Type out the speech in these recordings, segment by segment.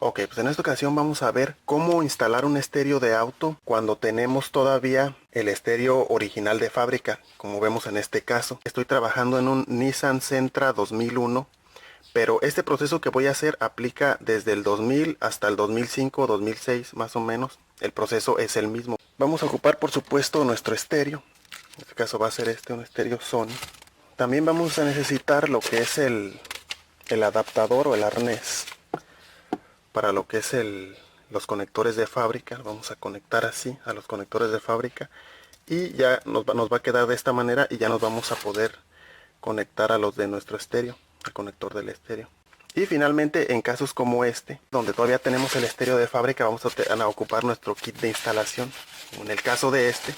Ok, pues en esta ocasión vamos a ver cómo instalar un estéreo de auto cuando tenemos todavía el estéreo original de fábrica, como vemos en este caso. Estoy trabajando en un Nissan Sentra 2001, pero este proceso que voy a hacer aplica desde el 2000 hasta el 2005 o 2006 más o menos. El proceso es el mismo. Vamos a ocupar por supuesto nuestro estéreo. En este caso va a ser un estéreo Sony. También vamos a necesitar lo que es el adaptador o el arnés para lo que es los conectores de fábrica. Vamos a conectar así a los conectores de fábrica y ya nos va a quedar de esta manera, y ya nos vamos a poder conectar a los de nuestro estéreo, el conector del estéreo. Y finalmente, en casos como este, donde todavía tenemos el estéreo de fábrica, vamos a ocupar nuestro kit de instalación. En el caso de este,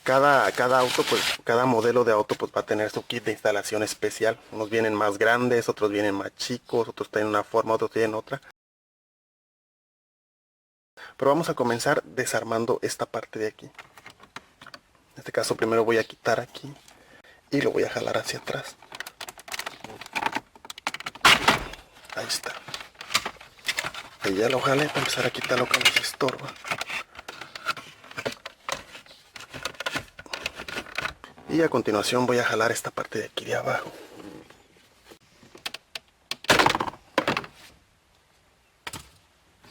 cada auto, pues cada modelo de auto pues va a tener su kit de instalación especial. Unos vienen más grandes, otros vienen más chicos, otros tienen una forma, otros tienen otra. Pero vamos a comenzar desarmando esta parte de aquí. En este caso primero voy a quitar aquí y lo voy a jalar hacia atrás. Ahí está. Y ya lo jalé para empezar a quitar lo que nos estorba. Y a continuación voy a jalar esta parte de aquí de abajo.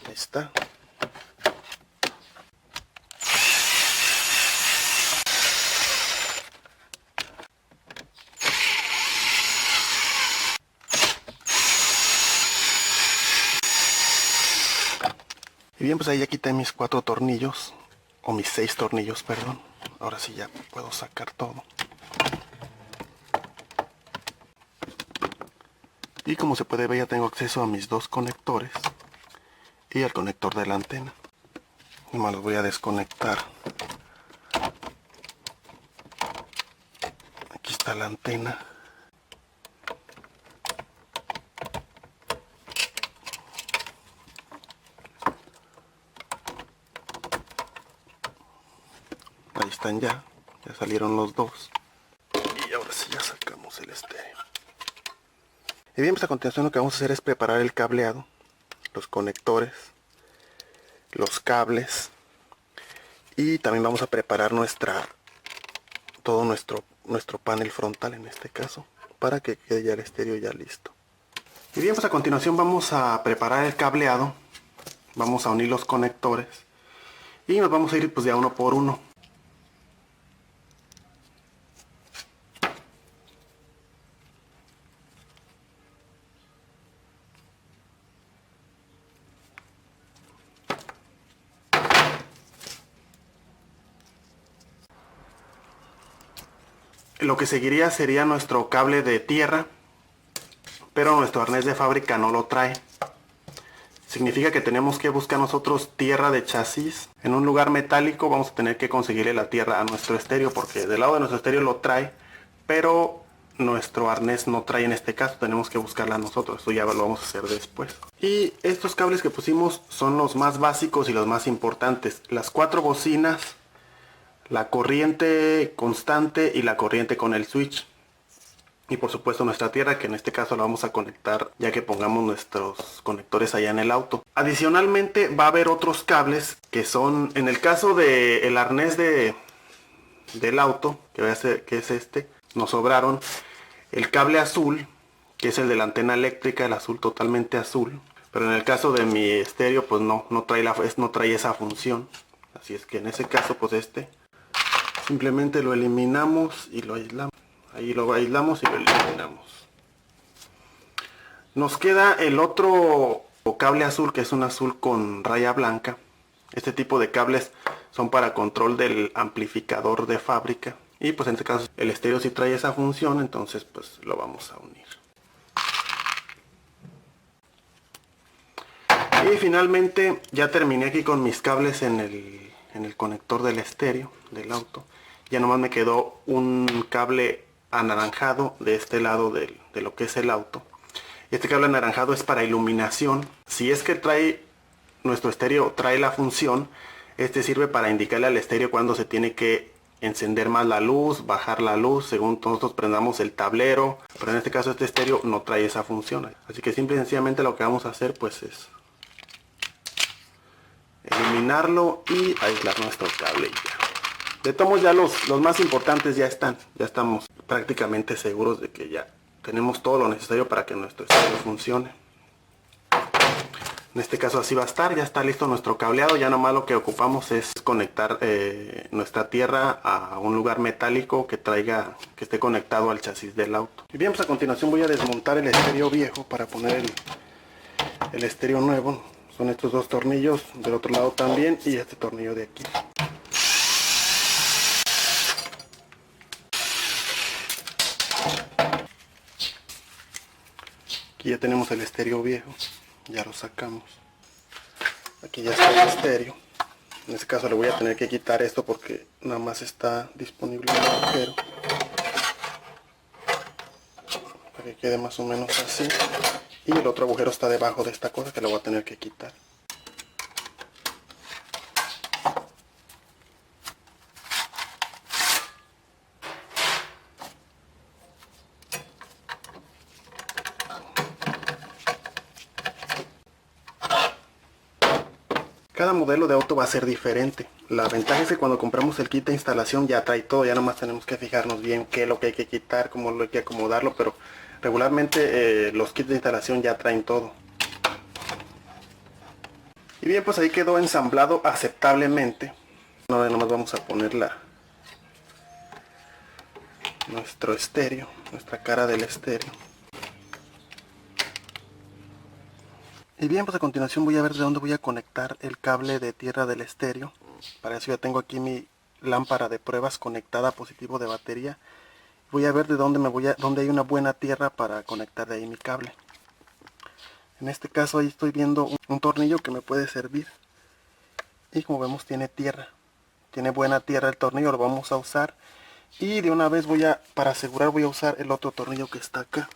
Ahí está. Y bien, pues ahí ya quité mis 4 tornillos, o mis 6 tornillos, perdón. Ahora sí ya puedo sacar todo. Y como se puede ver, ya tengo acceso a mis 2 conectores y al conector de la antena. Y me los voy a desconectar. Aquí está la antena. Ahí están ya salieron los 2. Y ahora sí ya sacamos el estéreo. Y bien, pues a continuación lo que vamos a hacer es preparar el cableado, los conectores, los cables, y también vamos a preparar todo nuestro panel frontal en este caso, para que quede ya el estéreo ya listo. Y bien, pues a continuación vamos a preparar el cableado, vamos a unir los conectores y nos vamos a ir pues de uno por uno. Lo que seguiría sería nuestro cable de tierra, pero nuestro arnés de fábrica no lo trae. Significa que tenemos que buscar nosotros tierra de chasis. En un lugar metálico vamos a tener que conseguirle la tierra a nuestro estéreo, porque del lado de nuestro estéreo lo trae, pero nuestro arnés no trae en este caso. Tenemos que buscarla nosotros, eso ya lo vamos a hacer después. Y estos cables que pusimos son los más básicos y los más importantes. Las 4 bocinas, la corriente constante y la corriente con el switch. Y por supuesto nuestra tierra, que en este caso la vamos a conectar ya que pongamos nuestros conectores allá en el auto. Adicionalmente va a haber otros cables que son, en el caso del arnés del auto, que es este, nos sobraron el cable azul, que es el de la antena eléctrica, el azul totalmente azul. Pero en el caso de mi estéreo pues no trae esa función. Así es que en ese caso pues simplemente lo eliminamos y lo aislamos. Ahí lo aislamos y lo eliminamos. Nos queda el otro cable azul, que es un azul con raya blanca. Este tipo de cables son para control del amplificador de fábrica. Y pues en este caso el estéreo sí trae esa función, entonces pues lo vamos a unir. Y finalmente ya terminé aquí con mis cables en el conector del estéreo del auto. Ya nomás me quedó un cable anaranjado de este lado de lo que es el auto. Este cable anaranjado es para iluminación. Si es que nuestro estéreo trae la función, este sirve para indicarle al estéreo cuando se tiene que encender más la luz, bajar la luz, según nosotros prendamos el tablero. Pero en este caso este estéreo no trae esa función. Así que simple y sencillamente lo que vamos a hacer pues es eliminarlo y aislar nuestro cable. De todos modos, ya los más importantes ya estamos prácticamente seguros de que ya tenemos todo lo necesario para que nuestro estéreo funcione. En este caso así va a estar, ya está listo nuestro cableado, ya nomás lo que ocupamos es conectar nuestra tierra a un lugar metálico que esté conectado al chasis del auto. Y bien, pues a continuación voy a desmontar el estéreo viejo para poner el estéreo nuevo. Son estos dos tornillos, del otro lado también, y este tornillo de aquí. Aquí ya tenemos el estéreo viejo, ya lo sacamos. Aquí ya está el estéreo. En este caso le voy a tener que quitar esto porque nada más está disponible un agujero. Para que quede más o menos así. Y el otro agujero está debajo de esta cosa que le voy a tener que quitar. Cada modelo de auto va a ser diferente. La ventaja es que cuando compramos el kit de instalación ya trae todo, ya nomás tenemos que fijarnos bien qué es lo que hay que quitar, cómo lo hay que acomodarlo, pero regularmente los kits de instalación ya traen todo. Y bien, pues ahí quedó ensamblado aceptablemente. Ahora nomás vamos a poner nuestro estéreo, nuestra cara del estéreo. Y bien, pues a continuación voy a ver de dónde voy a conectar el cable de tierra del estéreo. Para eso ya tengo aquí mi lámpara de pruebas conectada a positivo de batería. Voy a ver de dónde hay una buena tierra para conectar de ahí mi cable. En este caso ahí estoy viendo un tornillo que me puede servir. Y como vemos tiene tierra. Tiene buena tierra el tornillo, lo vamos a usar. Y de una vez para asegurar voy a usar el otro tornillo que está acá.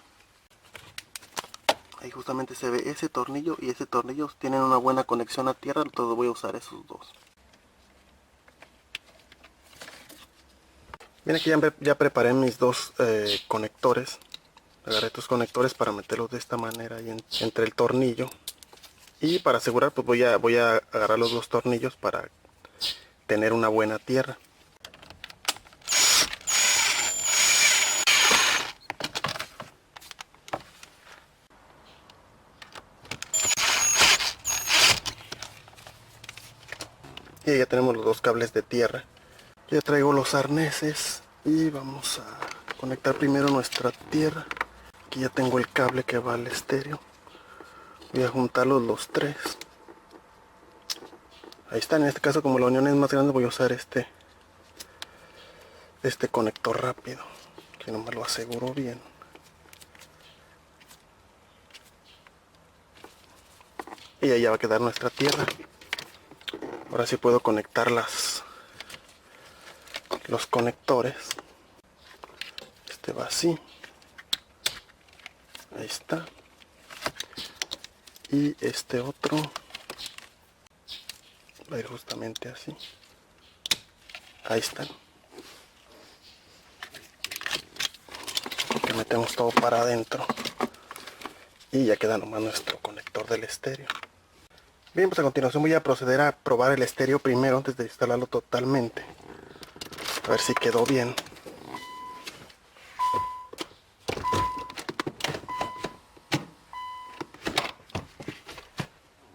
Ahí justamente se ve ese tornillo y ese tornillo tienen una buena conexión a tierra, entonces voy a usar esos dos. Bien, aquí ya preparé mis dos conectores. Agarré estos conectores para meterlos de esta manera ahí entre el tornillo. Y para asegurar pues voy a agarrar los dos tornillos para tener una buena tierra. Y ya tenemos los dos cables de tierra. Ya traigo los arneses y vamos a conectar primero nuestra tierra. Aquí ya tengo el cable que va al estéreo. Voy a juntarlos los tres. Ahí está. En este caso, como la unión es más grande, voy a usar este conector rápido, que no me lo aseguro bien. Y ahí ya va a quedar nuestra tierra. Ahora sí puedo conectar los conectores. Este va así. Ahí está. Y este otro va a ir justamente así. Ahí están. Que metemos todo para adentro. Y ya queda nomás nuestro conector del estéreo. Bien, pues a continuación voy a proceder a probar el estéreo primero antes de instalarlo totalmente. A ver si quedó bien.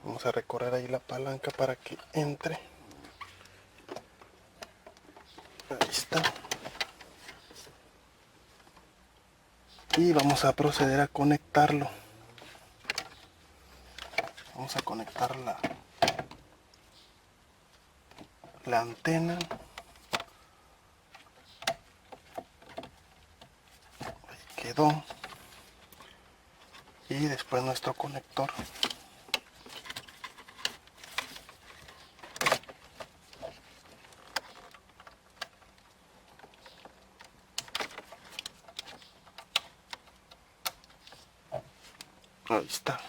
Vamos a recorrer ahí la palanca para que entre. Ahí está. Y vamos a proceder a conectarlo. Vamos a conectar la antena. Ahí quedó. Y después nuestro conector. Ahí está.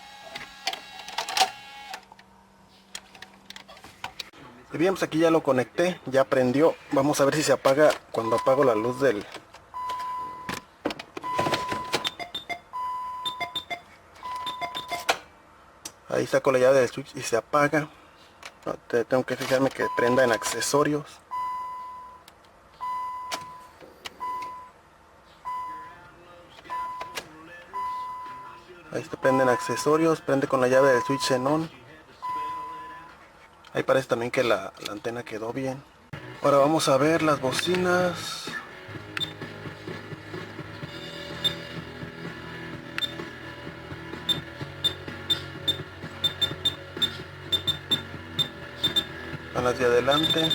Y bien, pues aquí ya lo conecté, ya prendió. Vamos a ver si se apaga cuando apago la luz del... Ahí saco la llave del switch y se apaga. Tengo que fijarme que prenda en accesorios. Ahí se prende en accesorios, prende con la llave del switch en on. Ahí parece también que la antena quedó bien. Ahora vamos a ver las bocinas. Están las de adelante.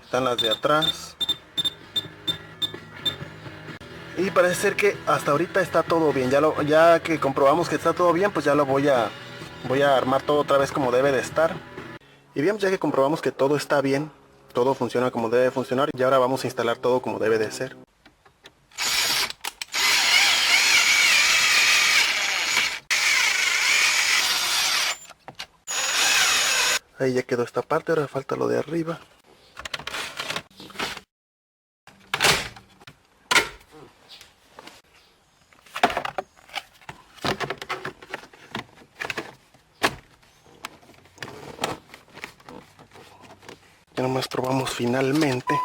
Están las de atrás. Y parece ser que hasta ahorita está todo bien. Ya que comprobamos que está todo bien, pues ya lo voy a armar todo otra vez como debe de estar. Y bien, ya que comprobamos que todo está bien, todo funciona como debe funcionar, y ahora vamos a instalar todo como debe de ser. Ahí ya quedó esta parte, ahora falta lo de arriba. Ya nomás probamos finalmente.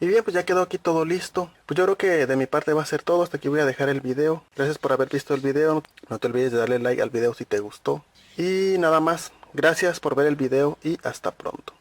Y bien, pues ya quedó aquí todo listo. Pues yo creo que de mi parte va a ser todo. Hasta aquí voy a dejar el video. Gracias por haber visto el video. No te olvides de darle like al video si te gustó. Y nada más. Gracias por ver el video y hasta pronto.